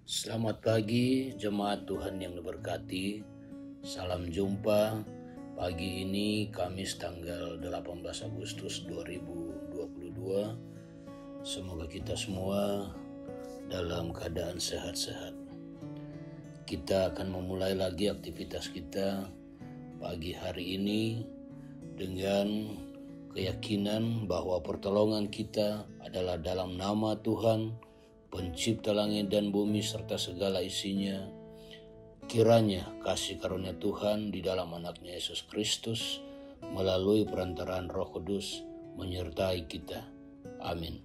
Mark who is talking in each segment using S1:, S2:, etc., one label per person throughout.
S1: Selamat pagi jemaat Tuhan yang diberkati. Salam jumpa pagi ini Kamis tanggal 18 Agustus 2022. Semoga kita semua dalam keadaan sehat-sehat. Kita akan memulai lagi aktivitas kita pagi hari ini dengan keyakinan bahwa pertolongan kita adalah dalam nama Tuhan, Pencipta langit dan bumi serta segala isinya. Kiranya kasih karunia Tuhan di dalam anaknya Yesus Kristus melalui perantaraan Roh Kudus menyertai kita. Amin.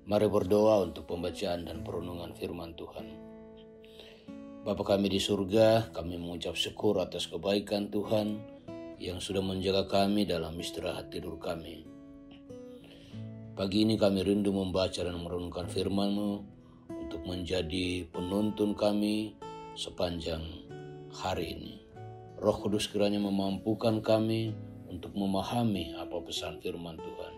S1: Mari berdoa untuk pembacaan dan perenungan firman Tuhan. Bapa kami di surga, kami mengucap syukur atas kebaikan Tuhan yang sudah menjaga kami dalam istirahat tidur kami. Pagi ini kami rindu membaca dan merenungkan firman-Mu untuk menjadi penuntun kami sepanjang hari ini. Roh Kudus kiranya memampukan kami untuk memahami apa pesan firman Tuhan.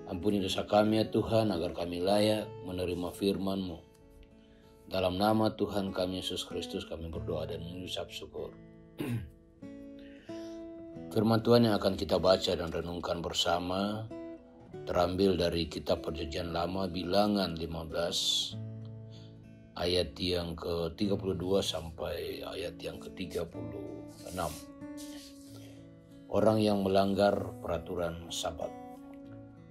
S1: Ampuni dosa kami ya Tuhan, agar kami layak menerima firman-Mu. Dalam nama Tuhan kami Yesus Kristus kami berdoa dan mengucap syukur. Firman Tuhan yang akan kita baca dan renungkan bersama terambil dari kitab Perjanjian Lama Bilangan 15 ayat yang ke-32 sampai ayat yang ke-36. Orang yang melanggar peraturan Sabat.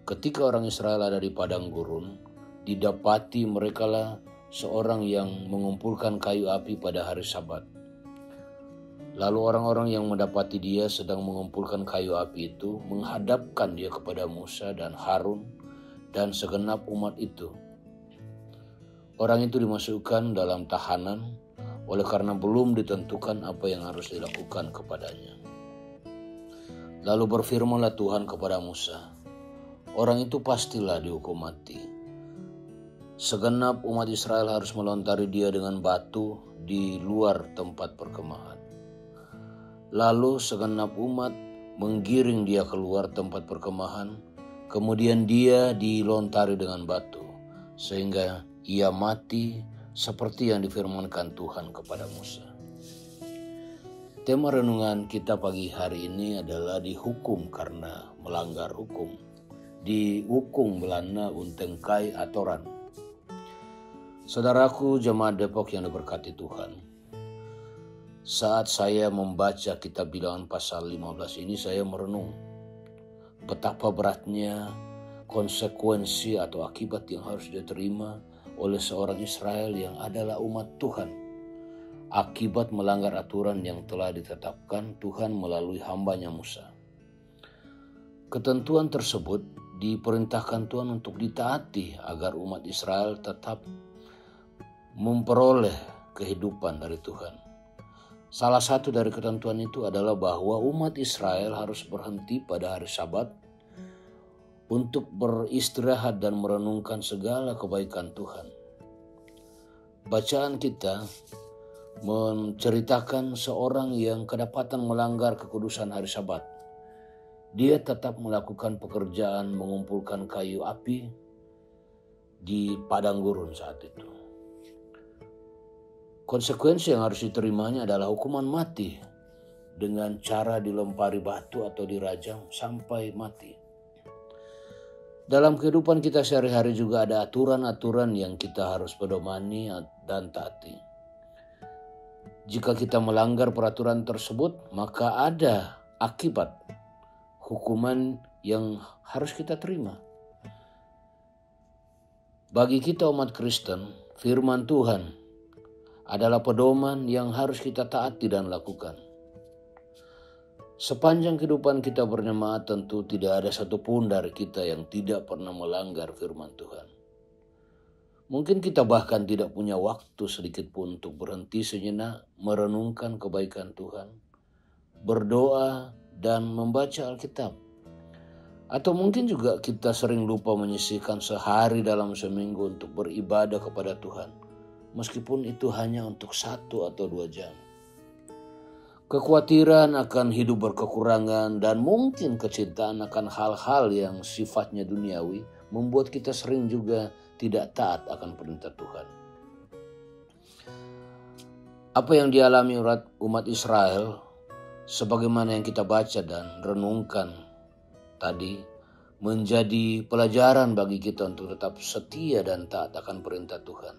S1: Ketika orang Israel ada di padang gurun, didapati merekalah seorang yang mengumpulkan kayu api pada hari Sabat. Lalu orang-orang yang mendapati dia sedang mengumpulkan kayu api itu menghadapkan dia kepada Musa dan Harun dan segenap umat itu. Orang itu dimasukkan dalam tahanan oleh karena belum ditentukan apa yang harus dilakukan kepadanya. Lalu berfirmanlah Tuhan kepada Musa, orang itu pastilah dihukum mati. Segenap umat Israel harus melontari dia dengan batu di luar tempat perkemahan. Lalu segenap umat menggiring dia keluar tempat perkemahan, kemudian dia dilontari dengan batu, sehingga ia mati seperti yang difirmankan Tuhan kepada Musa. Tema renungan kita pagi hari ini adalah dihukum karena melanggar hukum. Dihukum belana unteng kai atoran. Saudaraku jemaat Depok yang diberkati Tuhan. Saat saya membaca kitab Bilangan pasal 15 ini, saya merenung betapa beratnya konsekuensi atau akibat yang harus diterima oleh seorang Israel yang adalah umat Tuhan. Akibat melanggar aturan yang telah ditetapkan Tuhan melalui hambanya Musa. Ketentuan tersebut diperintahkan Tuhan untuk ditaati agar umat Israel tetap memperoleh kehidupan dari Tuhan. Salah satu dari ketentuan itu adalah bahwa umat Israel harus berhenti pada hari Sabat untuk beristirahat dan merenungkan segala kebaikan Tuhan. Bacaan kita menceritakan seorang yang kedapatan melanggar kekudusan hari Sabat. Dia tetap melakukan pekerjaan mengumpulkan kayu api di padang gurun saat itu. Konsekuensi yang harus diterimanya adalah hukuman mati dengan cara dilempari batu atau dirajam sampai mati. Dalam kehidupan kita sehari-hari juga ada aturan-aturan yang kita harus pedomani dan taati. Jika kita melanggar peraturan tersebut, maka ada akibat hukuman yang harus kita terima. Bagi kita umat Kristen, firman Tuhan adalah pedoman yang harus kita taati dan lakukan. Sepanjang kehidupan kita berjemaat tentu tidak ada satupun dari kita yang tidak pernah melanggar firman Tuhan. Mungkin kita bahkan tidak punya waktu sedikit pun untuk berhenti sejenak merenungkan kebaikan Tuhan, berdoa dan membaca Alkitab. Atau mungkin juga kita sering lupa menyisihkan sehari dalam seminggu untuk beribadah kepada Tuhan. Meskipun itu hanya untuk 1 atau 2 jam. Kekhawatiran akan hidup berkekurangan dan mungkin kecintaan akan hal-hal yang sifatnya duniawi membuat kita sering juga tidak taat akan perintah Tuhan. Apa yang dialami umat Israel, sebagaimana yang kita baca dan renungkan tadi, menjadi pelajaran bagi kita untuk tetap setia dan taat akan perintah Tuhan,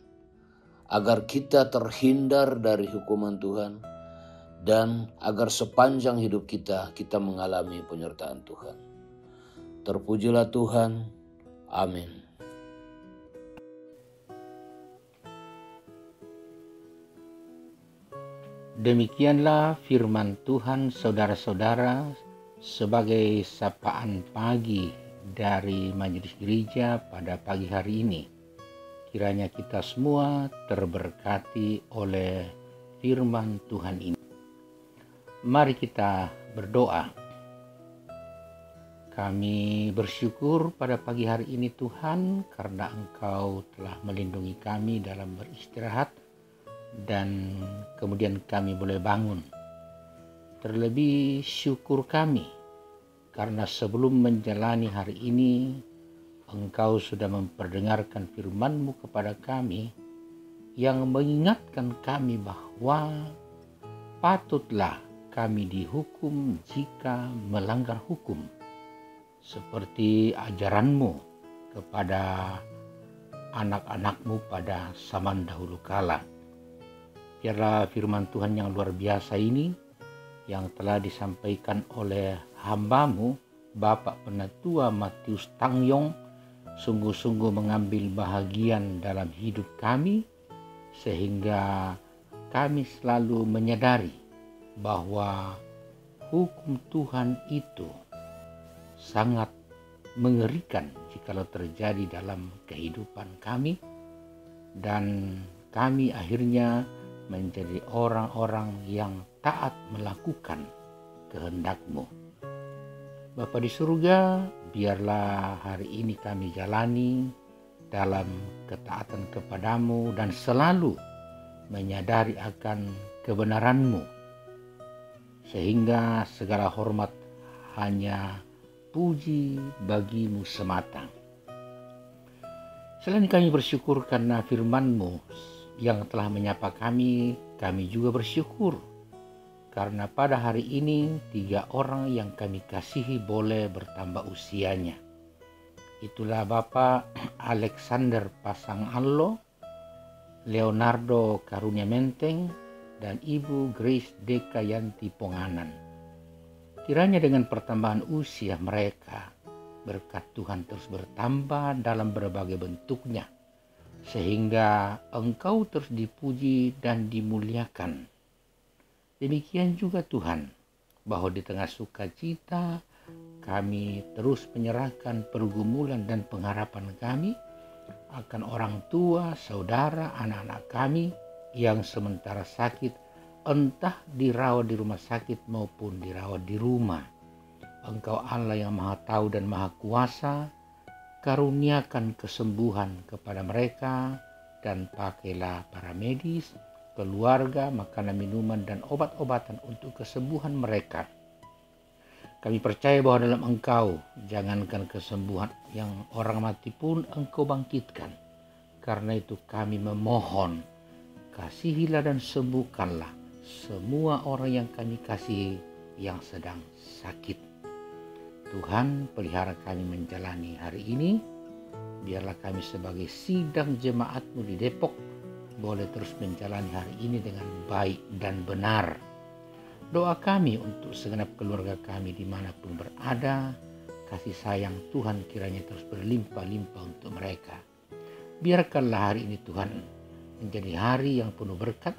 S1: agar kita terhindar dari hukuman Tuhan dan agar sepanjang hidup kita mengalami penyertaan Tuhan. Terpujilah Tuhan. Amin.
S2: Demikianlah firman Tuhan, saudara-saudara, sebagai sapaan pagi dari Majelis Gereja pada pagi hari ini. Kiranya kita semua terberkati oleh firman Tuhan ini. Mari kita berdoa. Kami bersyukur pada pagi hari ini Tuhan, karena Engkau telah melindungi kami dalam beristirahat dan kemudian kami boleh bangun. Terlebih syukur kami karena sebelum menjalani hari ini Engkau sudah memperdengarkan firman-Mu kepada kami yang mengingatkan kami bahwa patutlah kami dihukum jika melanggar hukum, seperti ajaran-Mu kepada anak-anak-Mu pada zaman dahulu kala. Biarlah firman Tuhan yang luar biasa ini yang telah disampaikan oleh hamba-Mu, Bapak Penatua Matius Tangyong, sungguh-sungguh mengambil bahagian dalam hidup kami, sehingga kami selalu menyadari bahwa hukum Tuhan itu sangat mengerikan jikalau terjadi dalam kehidupan kami, dan kami akhirnya menjadi orang-orang yang taat melakukan kehendak-Mu. Bapa di surga, biarlah hari ini kami jalani dalam ketaatan kepada-Mu dan selalu menyadari akan kebenaran-Mu, sehingga segala hormat hanya puji bagi-Mu semata. Selain kami bersyukur karena firman-Mu yang telah menyapa kami juga bersyukur karena pada hari ini 3 orang yang kami kasihi boleh bertambah usianya. Itulah Bapak Alexander Pasangallo, Leonardo Karunia Menteng, dan Ibu Grace Dekayanti Ponganan. Kiranya dengan pertambahan usia mereka, berkat Tuhan terus bertambah dalam berbagai bentuknya, sehingga Engkau terus dipuji dan dimuliakan. Demikian juga Tuhan, bahwa di tengah sukacita kami terus menyerahkan pergumulan dan pengharapan kami akan orang tua, saudara, anak-anak kami yang sementara sakit, entah dirawat di rumah sakit maupun dirawat di rumah. Engkau Allah yang Maha Tahu dan Maha Kuasa, karuniakan kesembuhan kepada mereka, dan pakailah para medis, keluarga, makanan, minuman, dan obat-obatan untuk kesembuhan mereka. Kami percaya bahwa dalam Engkau, jangankan kesembuhan yang orang mati pun Engkau bangkitkan. Karena itu kami memohon, kasihilah dan sembuhkanlah semua orang yang kami kasihi yang sedang sakit. Tuhan, pelihara kami menjalani hari ini. Biarlah kami sebagai sidang jemaat-Mu di Depok boleh terus menjalani hari ini dengan baik dan benar. Doa kami untuk segenap keluarga kami dimanapun berada, kasih sayang Tuhan kiranya terus berlimpah-limpah untuk mereka. Biarkanlah hari ini Tuhan menjadi hari yang penuh berkat,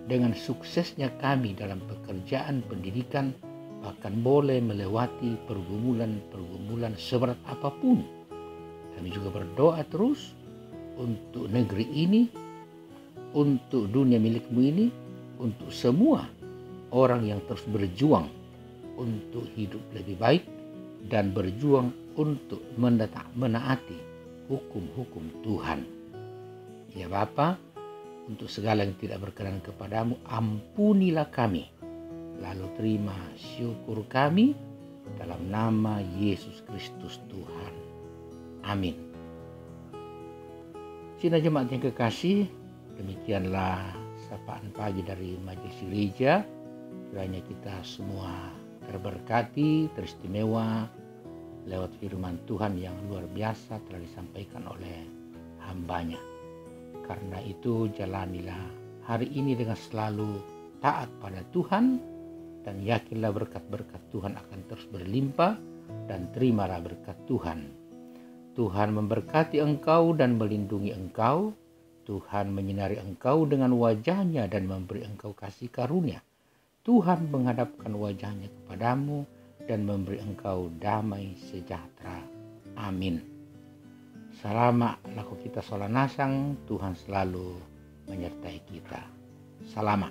S2: dengan suksesnya kami dalam pekerjaan pendidikan, bahkan boleh melewati pergumulan seberat apapun. Kami juga berdoa terus untuk negeri ini, untuk dunia milik-Mu ini, untuk semua orang yang terus berjuang untuk hidup lebih baik dan berjuang untuk menaati hukum-hukum Tuhan. Ya Bapa, untuk segala yang tidak berkenan kepada-Mu, ampunilah kami. Lalu terima syukur kami dalam nama Yesus Kristus Tuhan. Amin. Sidang jemaat yang kekasih, demikianlah sapaan pagi dari Majelis Gereja. Kiranya kita semua terberkati, teristimewa lewat firman Tuhan yang luar biasa telah disampaikan oleh hambanya. Karena itu jalanilah hari ini dengan selalu taat pada Tuhan, dan yakinlah berkat-berkat Tuhan akan terus berlimpah, dan terimalah berkat Tuhan. Tuhan memberkati engkau dan melindungi engkau. Tuhan menyinari engkau dengan wajah-Nya dan memberi engkau kasih karunia. Tuhan menghadapkan wajah-Nya kepadamu dan memberi engkau damai sejahtera. Amin. Salama laku kita solanasang, Tuhan selalu menyertai kita. Salama.